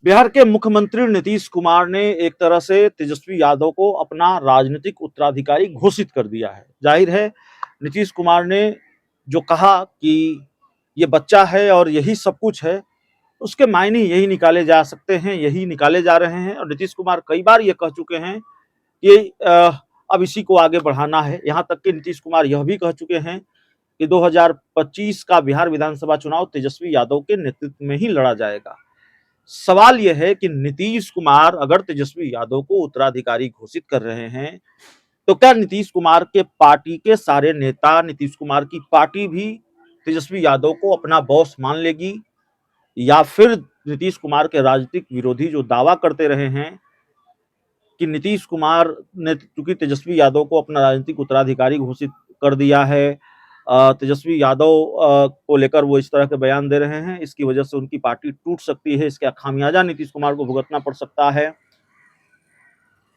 बिहार के मुख्यमंत्री नीतीश कुमार ने एक तरह से तेजस्वी यादव को अपना राजनीतिक उत्तराधिकारी घोषित कर दिया है। जाहिर है, नीतीश कुमार ने जो कहा कि ये बच्चा है और यही सब कुछ है, उसके मायने यही निकाले जा सकते हैं, यही निकाले जा रहे हैं। और नीतीश कुमार कई बार ये कह चुके हैं कि अब इसी को आगे बढ़ाना है। यहाँ तक कि नीतीश कुमार यह भी कह चुके हैं कि 2025 का बिहार विधानसभा चुनाव तेजस्वी यादव के नेतृत्व में ही लड़ा जाएगा। सवाल यह है कि नीतीश कुमार अगर तेजस्वी यादव को उत्तराधिकारी घोषित कर रहे हैं, तो क्या नीतीश कुमार के पार्टी के सारे नेता, नीतीश कुमार की पार्टी भी तेजस्वी यादव को अपना बॉस मान लेगी, या फिर नीतीश कुमार के राजनीतिक विरोधी जो दावा करते रहे हैं कि नीतीश कुमार ने चूंकि तेजस्वी यादव को अपना राजनीतिक उत्तराधिकारी घोषित कर दिया है, तेजस्वी यादव को लेकर वो इस तरह के बयान दे रहे हैं, इसकी वजह से उनकी पार्टी टूट सकती है, इसका खामियाजा नीतीश कुमार को भुगतना पड़ सकता है।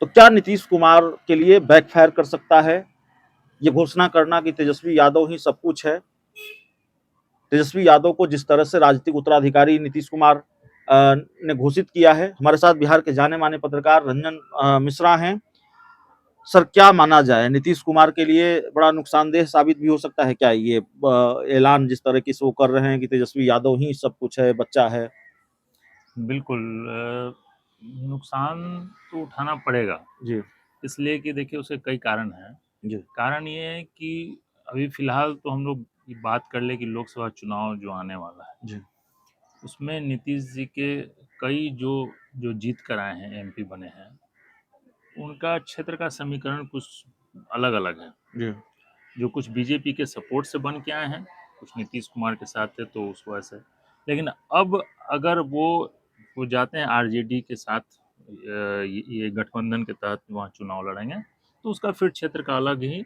तो क्या नीतीश कुमार के लिए बैकफायर कर सकता है ये घोषणा करना कि तेजस्वी यादव ही सब कुछ है? तेजस्वी यादव को जिस तरह से राजनीतिक उत्तराधिकारी नीतीश कुमार ने घोषित किया है। हमारे साथ बिहार के जाने माने पत्रकार रंजन मिश्रा हैं। सर, क्या माना जाए, नीतीश कुमार के लिए बड़ा नुकसानदेह साबित भी हो सकता है क्या ये ऐलान जिस तरह की वो कर रहे हैं कि तेजस्वी यादव ही सब कुछ है, बच्चा है? बिल्कुल नुकसान तो उठाना पड़ेगा जी इसलिए कि देखिए उसके कई कारण हैं। जी कारण ये है कि अभी फिलहाल तो हम लोग ये बात कर ले कि लोकसभा चुनाव जो आने वाला है जी उसमें नीतीश जी के कई जो जो जीत कर आए हैं, एमपी बने हैं, उनका क्षेत्र का समीकरण कुछ अलग अलग है। जी जो कुछ बीजेपी के सपोर्ट से बन के आए हैं, कुछ नीतीश कुमार के साथ थे तो उस वजह से। लेकिन अब अगर वो जाते हैं आरजेडी के साथ, ये गठबंधन के तहत वहाँ चुनाव लड़ेंगे, तो उसका फिर क्षेत्र का अलग ही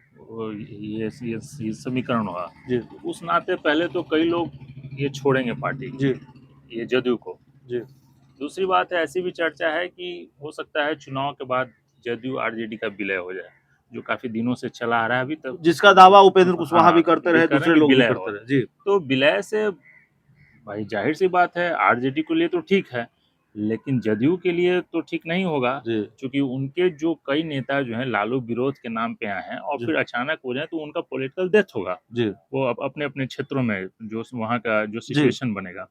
ये समीकरण होगा। जी उस नाते पहले तो कई लोग ये छोड़ेंगे पार्टी, जी ये जदयू को। जी दूसरी बात है, ऐसी भी चर्चा है कि हो सकता है चुनाव के बाद जदयू आरजेडी का विलय हो जाए, जो काफी दिनों से चला आ रहा है अभी तक। जिसका दावा उपेंद्र कुशवाहा भी हाँ, करते भी रहे, कर रहे हैं दूसरे कि लोग भी विलय हो। करते रहे। जी तो विलय से भाई जाहिर सी बात है आरजेडी के लिए तो ठीक है, लेकिन जदयू के लिए तो ठीक नहीं होगा, जी क्योंकि उनके जो कई नेता जो हैं लालू विरोध के नाम पे आए हैं और जी फिर अचानक हो जाए तो उनका पॉलिटिकल डेथ होगा। जी वो अपने अपने क्षेत्रों में जो वहाँ का जो जी सिचुएशन बनेगा,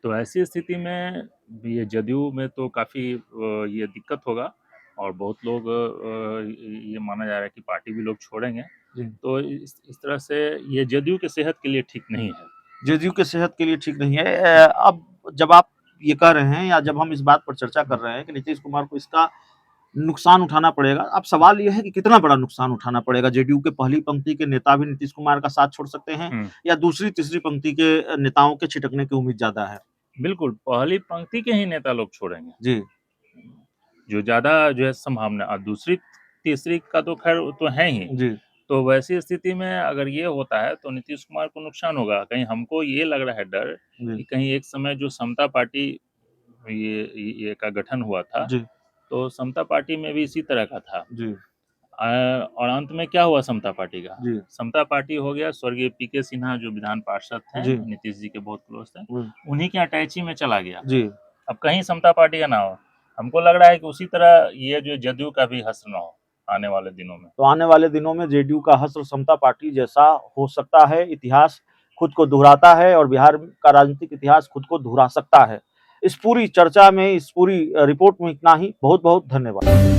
तो ऐसी स्थिति में ये जदयू में तो काफ़ी ये दिक्कत होगा और बहुत लोग ये माना जा रहा है कि पार्टी भी लोग छोड़ेंगे। जी तो इस तरह से ये जदयू के सेहत के लिए ठीक नहीं है। जदयू के सेहत के लिए ठीक नहीं है। अब जब आप ये कह रहे हैं, या जब हम इस बात पर चर्चा कर रहे हैं कि नीतीश कुमार को इसका नुकसान उठाना पड़ेगा, अब सवाल ये है कि कितना बड़ा नुकसान उठाना पड़ेगा? जेडीयू के पहली पंक्ति के नेता भी नीतीश कुमार का साथ छोड़ सकते हैं, हुँ, या दूसरी तीसरी पंक्ति के नेताओं के छिटकने की उम्मीद ज्यादा है? बिल्कुल, पहली पंक्ति के ही नेता लोग छोड़ेंगे, जी जो ज़्यादा जो है संभावना। और दूसरी, तीसरी का तो खैर वो तो है ही। जी तो वैसी स्थिति में अगर ये होता है तो नीतीश कुमार को नुकसान होगा। कहीं हमको ये लग रहा है डर जी कि कहीं एक समय जो समता पार्टी ये का गठन हुआ था, जी तो समता पार्टी में भी इसी तरह का था। जी और अंत में क्या हुआ समता पार्टी का? जी समता पार्टी हो गया स्वर्गीय पीके सिन्हा जो विधान पार्षद थे, जी नीतीश जी के बहुत क्लोज थे, जी उन्हीं के अटैची में चला गया। जी अब कहीं समता पार्टी का ना हो। हमको लग रहा है कि उसी तरह ये जो जदयू का भी हश्र ना हो आने वाले दिनों में। तो आने वाले दिनों में जेडीयू का हश्र समता पार्टी जैसा हो सकता है। इतिहास खुद को दोहराता है और बिहार का राजनीतिक इतिहास खुद को दोहरा सकता है। इस पूरी चर्चा में, इस पूरी रिपोर्ट में इतना ही। बहुत बहुत धन्यवाद।